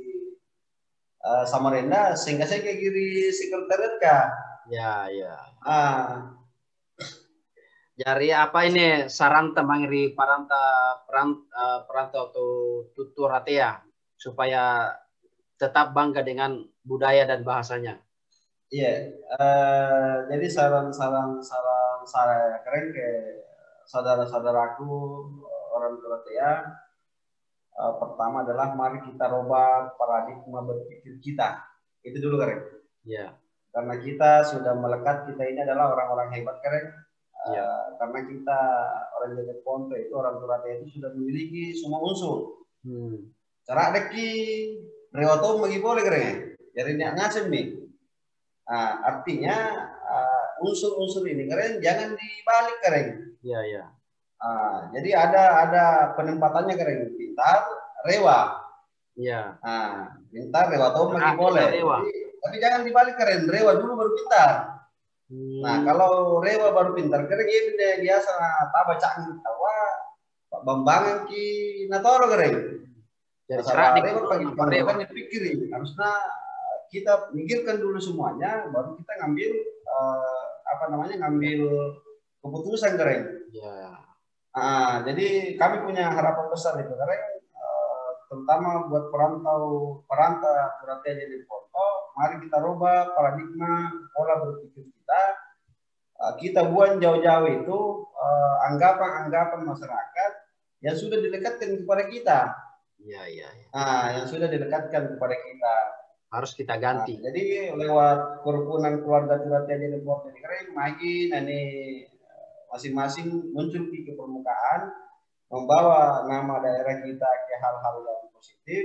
Samarinda, sehingga saya ke kiri sekretariat kah? Ya, ya. Ah, Jadi apa ini saran temangiri perantau atau tutur atea supaya tetap bangga dengan budaya dan bahasanya. iya. Jadi saran saya keren ke saudara-saudaraku orang tua ya. Pertama adalah mari kita rubah paradigma berpikir kita. Itu dulu keren. Ya. Karena kita sudah melekat, kita ini adalah orang-orang hebat keren. Ya. Karena kita orang Jawa Ponto itu orang tua itu sudah memiliki semua unsur. Cara deki rewato bagi boleh keren. Jadi ngasem nih. Artinya unsur-unsur ini keren jangan dibalik keren. Iya, iya. Jadi ada penempatannya keren, pintar, rewa. Iya. Pintar, rewa tahu bagi boleh. Tapi jangan dibalik keren, rewa dulu baru pintar. Nah kalau rewa baru pintar keren ini biasa baca tawa bambangan ki natoro keren. Jadi masalah rewa bagi kan dipikirin harusnya kita mikirkan dulu semuanya baru kita ngambil ngambil keputusan keren. Ya. Jadi kami punya harapan besar itu keren, terutama buat perantau Puratea jadi Ponto, mari kita rubah paradigma pola berpikir kita. Kita buang jauh-jauh itu anggapan-anggapan masyarakat yang sudah dilekatkan kepada kita. Iya. Yang sudah dilekatkan kepada kita. Harus kita ganti. Jadi lewat kerukunan keluarga Puratea jadi Ponto ini keren, makin masing-masing muncul ke permukaan, membawa nama daerah kita ke hal-hal yang positif.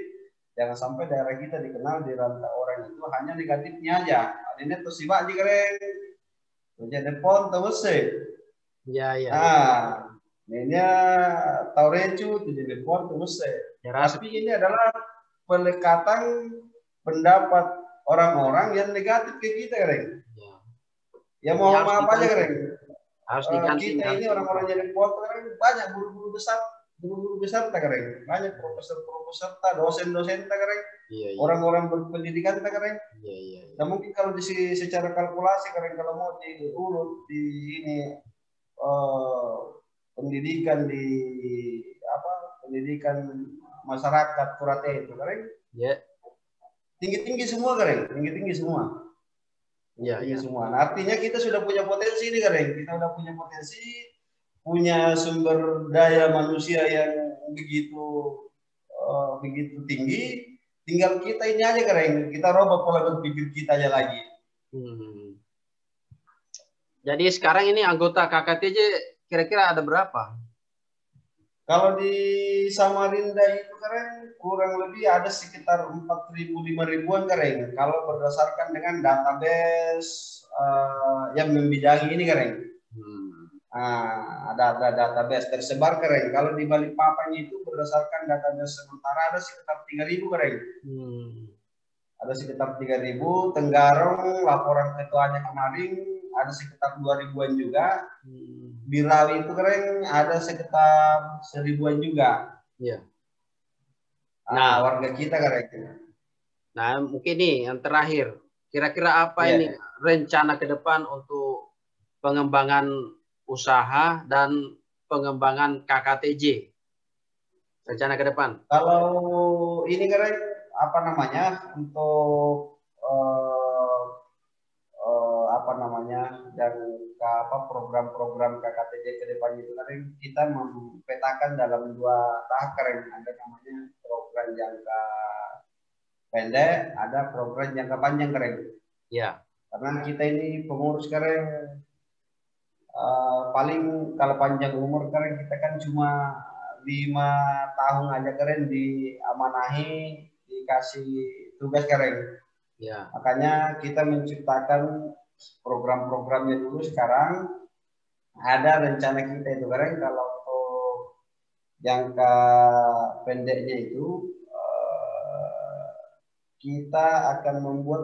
Jangan sampai daerah kita dikenal di rantau orang itu hanya negatifnya aja. Ini tuh sibak di keren, jadi pon terus sih. Iya. Ini taurecu jadi pon terus sih. Tapi ini adalah pendekatan pendapat orang-orang yang negatif ke kita keren. Ya mau apa aja keren. Harus diganti. Kita ini orang-orang jadi Ponto kan banyak guru-guru besar tak keren, banyak profesor tak dosen-dosen tak keren, orang-orang berpendidikan tak keren. Dan mungkin kalau secara kalkulasi keren kalau mau diurut di ini pendidikan pendidikan masyarakat Puratea itu keren, tinggi-tinggi semua keren, tinggi-tinggi semua. Semua. Nah, artinya kita sudah punya potensi nih keren. Kita sudah punya potensi, punya sumber daya manusia yang begitu tinggi. Tinggal kita ini aja keren. Kita rubah pola berpikir kita aja lagi. Jadi sekarang ini anggota KKTJ kira-kira ada berapa? Kalau di Samarinda itu keren kurang lebih ada sekitar 4.000-5.000-an keren. Kalau berdasarkan dengan database yang membidangi ini keren. Ada database tersebar keren. Kalau di Balikpapan itu berdasarkan database sementara ada sekitar 3.000 keren. Ada sekitar 3.000. Tenggarong laporan ketuanya kemarin ada sekitar 2.000-an juga. Birawi itu keren ada sekitar 1.000-an juga. Iya. Nah, warga kita keren. Nah, mungkin nih yang terakhir. Kira-kira apa ini rencana ke depan untuk pengembangan usaha dan pengembangan KKTJ? Rencana ke depan. Kalau ini keren untuk dan program-program KKTJ ke depan itu keren kita mempetakan dalam 2 tahap keren. Ada namanya program jangka pendek, ada program jangka panjang keren. Ya. Karena kita ini pengurus keren paling kalau panjang umur keren kita kan cuma 5 tahun aja keren diamanahi dikasih tugas keren. Ya. Makanya kita menciptakan program-programnya dulu. Sekarang ada rencana kita itu keren kalau untuk jangka pendeknya itu kita akan membuat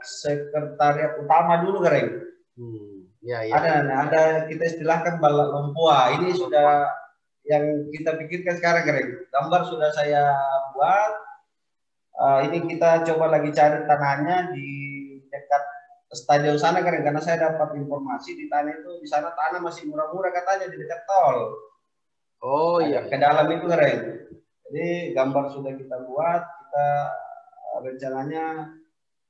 sekretariat utama dulu keren. Ya, ya. Ada kita istilahkan balak lompua. Ini sudah yang kita pikirkan sekarang keren. Gambar sudah saya buat. Ini kita coba lagi cari tanahnya di dekat stadion sana keren, karena saya dapat informasi di tanah itu di sana tanah masih murah-murah katanya di dekat tol. Oh iya. Ke dalam itu keren. Jadi gambar sudah kita buat, kita rencananya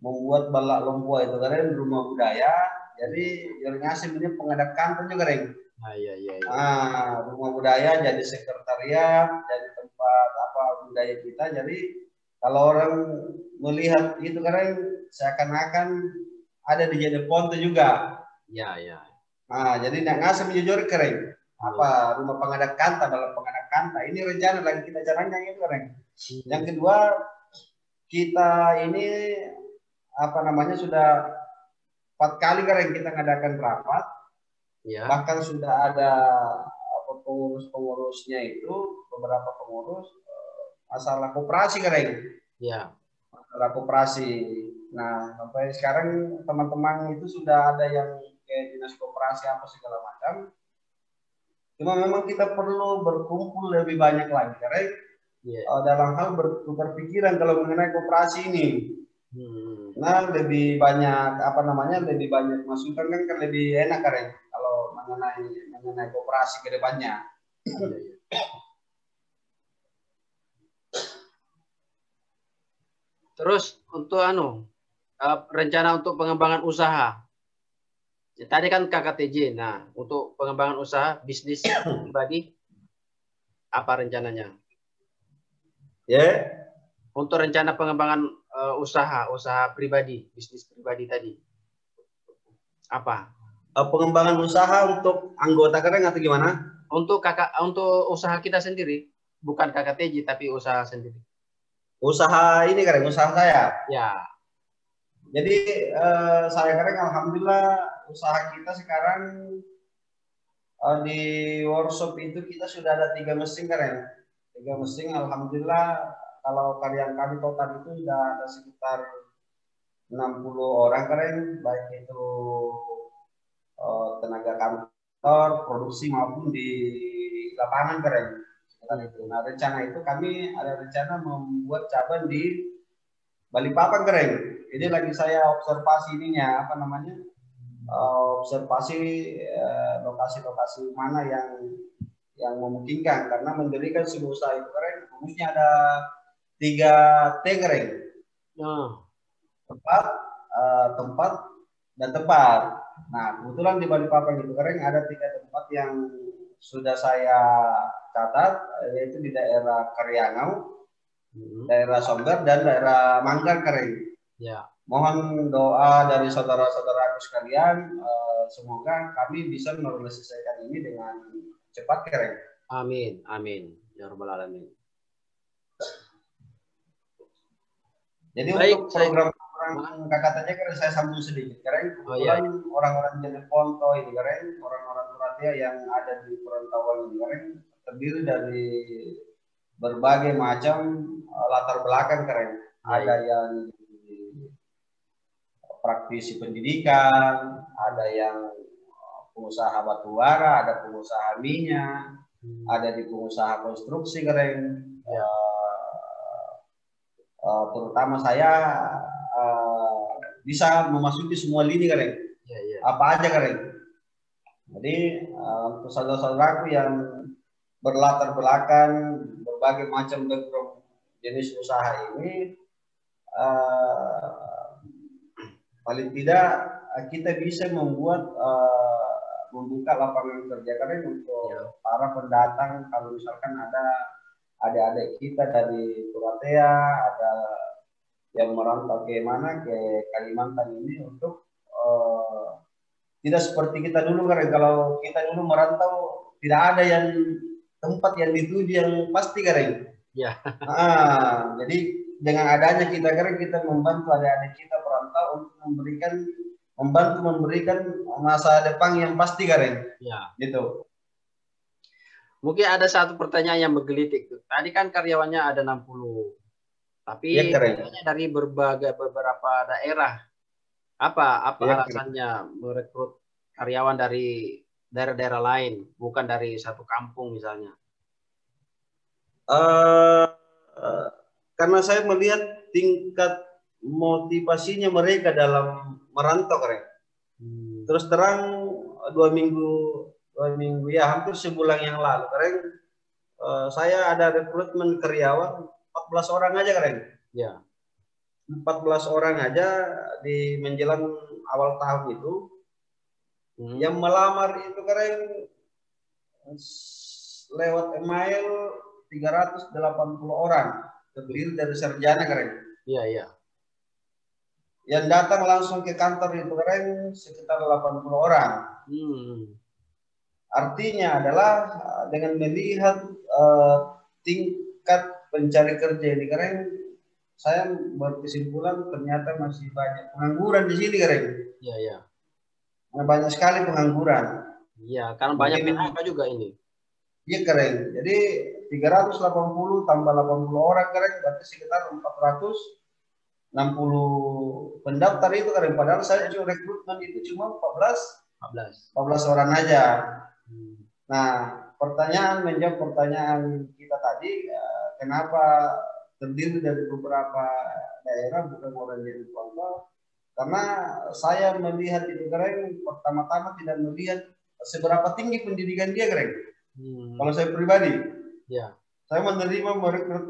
membuat balak lompua itu keren, rumah budaya. Jadi yang ngasih ini pengadap kantor juga keren. Iya. Rumah budaya jadi sekretariat, jadi tempat budaya kita. Jadi kalau orang melihat itu keren, seakan-akan ada di jadi foto juga. Ya. Jadi nak ngasih menjujur keren. Rumah pengadap kanta, dalam pengadap kanta. Ini rencana lagi kita caranya itu keren. Yang kedua, kita ini sudah 4 kali keren kita ngadakan rapat. Ya. Bahkan sudah ada pengurus-pengurusnya itu, beberapa pengurus masalah koperasi keren. Ya. Masalah koperasi. Nah, sampai sekarang teman-teman itu sudah ada yang kayak dinas koperasi apa segala macam. Cuma memang kita perlu berkumpul lebih banyak lagi keren. Dalam hal berpikiran kalau mengenai koperasi ini. Nah, lebih banyak lebih banyak masukan kan lebih enak keren kalau mengenai koperasi ke depannya. Terus untuk rencana untuk pengembangan usaha. Tadi kan KKTJ. Nah, untuk pengembangan usaha bisnis pribadi apa rencananya? Ya. Untuk rencana pengembangan usaha pribadi, bisnis pribadi tadi. Apa? Pengembangan usaha untuk anggota keren atau gimana? Untuk usaha kita sendiri, bukan KKTJ tapi usaha sendiri. Usaha ini keren, usaha saya. Ya. Jadi saya keren alhamdulillah usaha kita sekarang di workshop itu kita sudah ada 3 mesin keren. 3 mesin alhamdulillah, kalau karyawan kami total itu sudah ada sekitar 60 orang keren, baik itu tenaga kantor, produksi maupun di lapangan keren. Nah, rencana itu kami ada rencana membuat cabang di Balikpapan keren. Ini lagi saya observasi ininya observasi lokasi-lokasi mana yang memungkinkan, karena mendirikan sebuah usaha itu keren rumusnya ada 3 T keren. Tempat dan tempat. Nah, kebetulan di Balikpapan itu keren ada 3 tempat yang sudah saya catat, yaitu di daerah Karyangau, daerah Somber, dan daerah Manggar keren. Ya. Mohon doa dari saudara-saudaraku sekalian, semoga kami bisa menyelesaikan ini dengan cepat keren. Amin. Ya Rabbal Alamin. Jadi baik, untuk program-program KKTJ keren saya sambung sedikit keren. Kebetulan orang-orang jadi Ponto ini keren, orang-orang Turatia yang ada di perantauan ini keren, terdiri dari berbagai macam latar belakang keren. Ada yang praktisi pendidikan, ada yang pengusaha batubara, ada pengusaha minyak, ada di pengusaha konstruksi keren. Terutama saya bisa memasuki semua lini keren. Apa aja keren. Jadi untuk saudara-saudaraku yang berlatar belakang berbagai macam background jenis usaha ini, paling tidak kita bisa membuat membuka lapangan kerja keren untuk para pendatang. Kalau misalkan ada adik-adik kita dari Turatea, ada yang merantau ke Kalimantan ini, untuk tidak seperti kita dulu keren. Kalau kita dulu merantau tidak ada tempat yang dituju yang pasti keren. Ya. Jadi dengan adanya kita keren kita membantu adik-adik kita perantau untuk memberikan masa depan yang pasti keren. Ya. Gitu. Mungkin ada satu pertanyaan yang menggelitik tuh. Tadi kan karyawannya ada 60. Tapi ya, dari beberapa daerah. Apa ya, alasannya merekrut karyawan dari daerah-daerah lain, bukan dari satu kampung misalnya? Karena saya melihat tingkat motivasinya mereka dalam merantau keren. Terus terang 2 minggu ya hampir sebulan yang lalu keren, saya ada rekrutmen karyawan 14 orang aja keren. Ya. 14 orang aja di menjelang awal tahun itu. Yang melamar itu keren lewat email 380 orang, terdiri dari sarjana keren. Iya, iya. Yang datang langsung ke kantor itu keren sekitar 80 orang. Artinya adalah dengan melihat tingkat pencari kerja ini keren, saya berkesimpulan ternyata masih banyak pengangguran di sini keren. Iya, iya. Banyak sekali pengangguran. Iya, karena banyak PHK juga ini. Iya keren. Jadi 380 tambah 80 orang keren berarti sekitar 460 pendaftar itu keren. Padahal saya rekrutmen itu cuma 14 orang aja. Nah, menjawab pertanyaan kita tadi, kenapa terdiri dari beberapa daerah bukan orang dari Papua? Karena saya melihat itu keren, pertama-tama tidak melihat seberapa tinggi pendidikan dia keren. Kalau saya pribadi, ya, saya menerima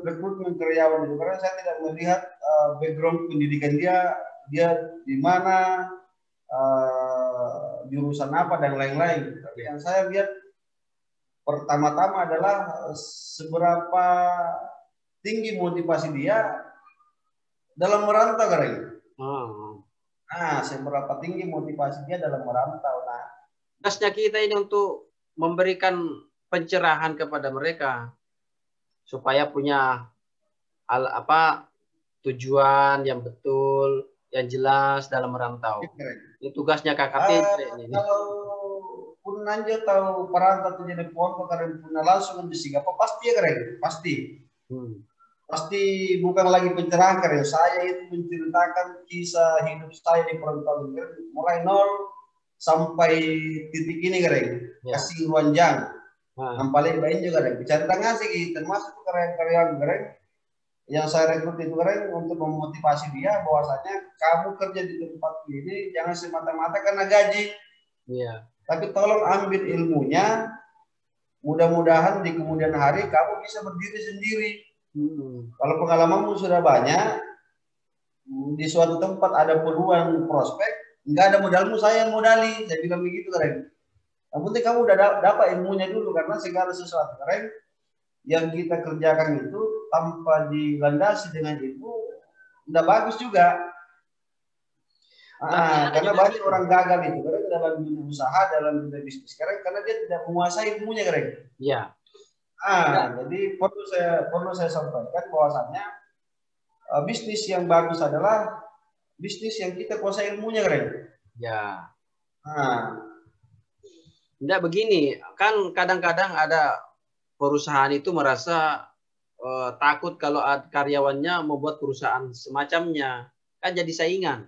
rekrutmen karyawan itu karena saya tidak melihat background pendidikan dia di mana, jurusan apa dan lain-lain. Tapi yang saya lihat pertama-tama adalah seberapa tinggi motivasi dia dalam merantau keren. Nah, seberapa tinggi motivasi dia dalam merantau. Nah, tugasnya kita ini untuk memberikan pencerahan kepada mereka supaya punya tujuan yang betul, yang jelas dalam merantau. Ini tugasnya KKT. Kalau pun nanti tahu perantau jadi pondok keren pun langsung di Singapura apa pasti ya keren, pasti. Pasti bukan lagi pencerahan keren. Saya itu menceritakan kisah hidup saya di perantauan mulai nol sampai titik ini keren. Ya. Kasih ruanjang. Yang paling baik juga keren. Bicara tengah sih termasuk karyawan keren yang saya rekrut itu keren untuk memotivasi dia bahwasanya kamu kerja di tempat ini jangan semata-mata karena gaji. Iya. Tapi tolong ambil ilmunya. Mudah-mudahan di kemudian hari kamu bisa berdiri sendiri. Kalau pengalamanmu sudah banyak, di suatu tempat ada peluang prospek, nggak ada modalmu, saya yang modali. Saya bilang begitu keren. Yang penting kamu udah dapat ilmunya dulu karena segala sesuatu keren yang kita kerjakan itu tanpa dilandasi dengan ilmu, udah bagus juga. Karena banyak orang gagal itu keren dalam dunia usaha, dalam dunia bisnis keren karena dia tidak menguasai ilmunya keren. Iya. Jadi perlu saya sampaikan bahwasannya bisnis yang bagus adalah bisnis yang kita kuasai ilmunya keren. Ya. Tidak begini, kan kadang-kadang ada perusahaan itu merasa takut kalau karyawannya membuat perusahaan semacamnya, kan jadi saingan.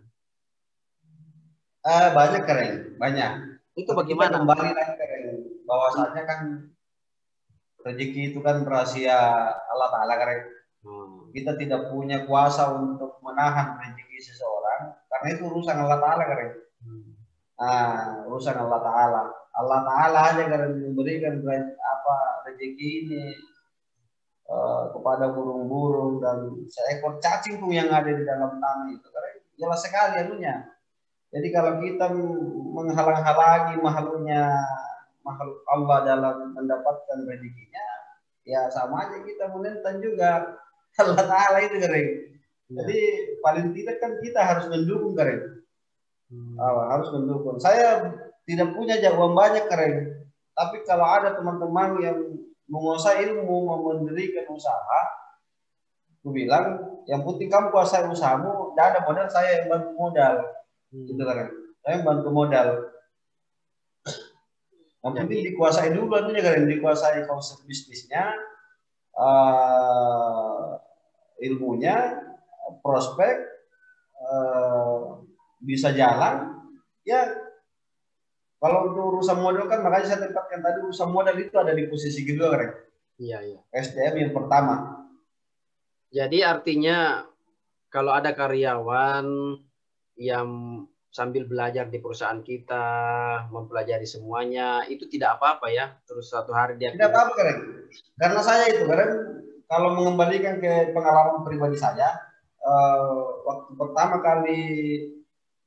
Banyak keren, banyak. Itu bagaimana? Kembali lagi keren, bahwasannya kan rezeki itu kan rahasia Allah Ta'ala keren. Kita tidak punya kuasa untuk menahan rezeki seseorang karena itu urusan Allah Ta'ala keren. Urusan Allah Ta'ala. Allah Ta'ala aja keren memberikan rezeki ini kepada burung-burung dan seekor cacing pun yang ada di dalam tanah itu keren. Jelas sekali anunya. Jadi kalau kita menghalang-halangi makhluk Allah dalam mendapatkan rezekinya, ya sama aja kita menentang juga Allah Ta'ala itu keren. Jadi paling tidak kan kita harus mendukung keren. Harus mendukung. Saya tidak punya jawaban banyak keren. Tapi kalau ada teman-teman yang menguasai ilmu, mendirikan usaha, Aku bilang, yang penting kamu kuasai usahamu, tidak ada modal, saya yang bantu modal. Gitu kan. Saya yang bantu modal. Yang penting dikuasai dulu, artinya kan, dikuasai konsep bisnisnya, ilmunya, prospek, bisa jalan. Ya, kalau untuk urusan modal kan, makanya saya tempatkan tadi urusan modal itu ada di posisi kedua kan. Iya, iya. SDM yang pertama. Jadi artinya kalau ada karyawan yang sambil belajar di perusahaan kita, mempelajari semuanya, itu tidak apa-apa ya. Terus suatu hari dia tidak apa-apa kan. Karena saya itu kan, kalau mengembalikan ke pengalaman pribadi saya, waktu pertama kali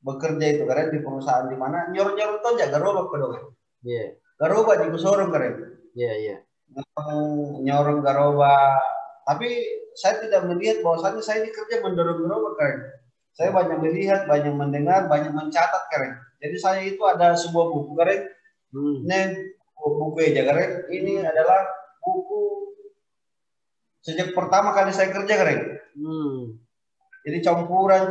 bekerja itu kan di perusahaan di mana nyor-nyor itu aja garobak kedong. Iya. Garobak di sorong kan. Iya, iya. Nyorong garobak. Tapi saya tidak melihat bahwasannya saya ini kerja mendorong gerobak kan. Saya banyak melihat, banyak mendengar, banyak mencatat keren. Jadi saya itu ada sebuah buku keren. Ini buku aja keren. Ini adalah buku sejak pertama kali saya kerja keren. Jadi campuran,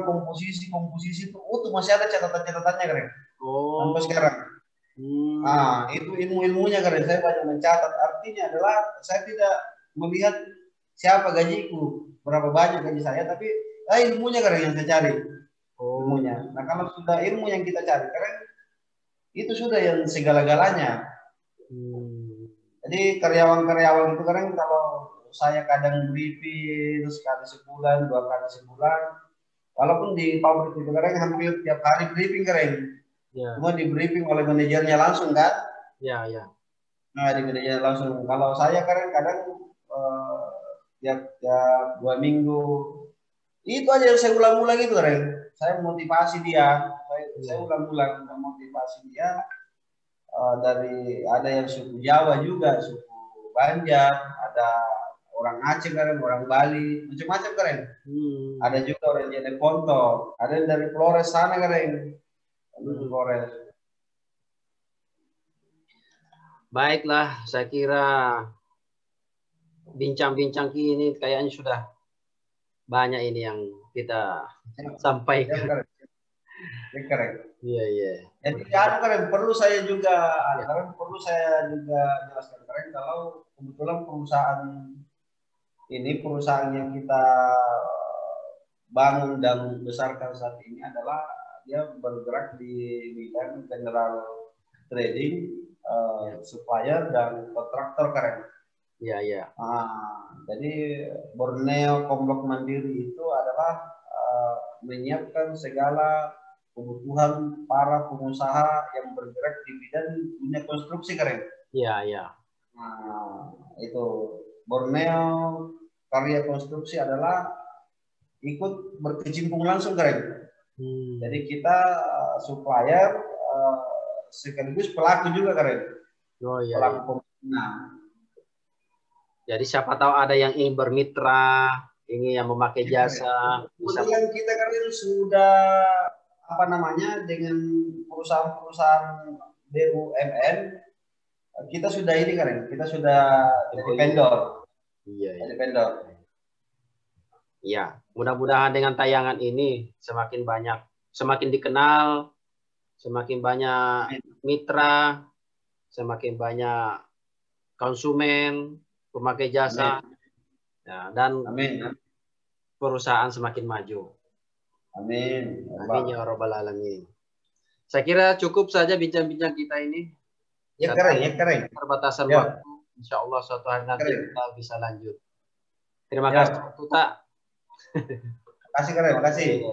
komposisi itu masih ada catatan-catatannya keren. Sampai sekarang. Nah, itu ilmu-ilmunya keren. Saya banyak mencatat. Artinya adalah saya tidak melihat siapa gajiku, berapa banyak gaji saya, tapi ilmunya keren yang saya cari. Ilmunya. Nah, kalau sudah ilmu yang kita cari keren, itu sudah yang segala-galanya. Jadi karyawan-karyawan itu keren, kalau saya kadang briefing sekali sebulan, 2 kali sebulan, walaupun di pabrik itu keren hampir tiap hari briefing keren. Cuma di briefing oleh manajernya langsung kan? Iya, iya. Nah, di manajernya langsung. Kalau saya kadang tiap 2 minggu. Itu aja yang saya ulang-ulang itu, Reng. Saya motivasi dia. Saya ulang-ulang motivasi dia. Dari ada yang suku Jawa juga, suku Banjar, ada orang Aceh keren, orang Bali, macam-macam keren. Ada juga orang Jeneponto, ada yang dari Flores sana keren. Flores. Baiklah, saya kira bincang-bincang ini kayaknya sudah banyak ini yang kita sampaikan. Keren. Iya, iya. Jadi keren, perlu saya juga jelaskan keren, kalau kebetulan perusahaan ini, perusahaan yang kita bangun dan besarkan saat ini adalah dia bergerak di bidang general trading, supplier dan kontraktor keren. Iya, iya. Jadi Borneo Komblok Mandiri itu adalah menyiapkan segala kebutuhan para pengusaha yang bergerak di bidang dunia konstruksi keren. Iya, iya. Nah, itu Borneo Karya Konstruksi adalah ikut berkecimpung langsung keren. Jadi kita supplier sekaligus pelaku juga keren. Oh iya. Pelaku. Jadi siapa tahu ada yang ingin bermitra, ingin yang memakai jasa. Kemudian kita keren sudah dengan perusahaan-perusahaan BUMN, kita sudah ini keren, kita sudah jadi vendor. Iya, jadi vendor. Iya, mudah-mudahan dengan tayangan ini semakin banyak, semakin dikenal, semakin banyak mitra, semakin banyak konsumen, pemakai jasa, ya, dan perusahaan semakin maju. Amin. Amin ya rabbal alamin. Saya kira cukup saja bincang-bincang kita ini. Ya keren. Perbatasan waktu. Insya Allah suatu hari nanti kita bisa lanjut. Terima kasih Tuta. Makasih.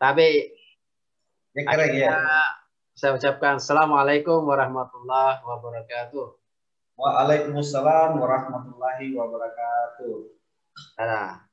Tapi keren, saya ucapkan Assalamualaikum warahmatullahi wabarakatuh. Waalaikumsalam warahmatullahi wabarakatuh. Dadah.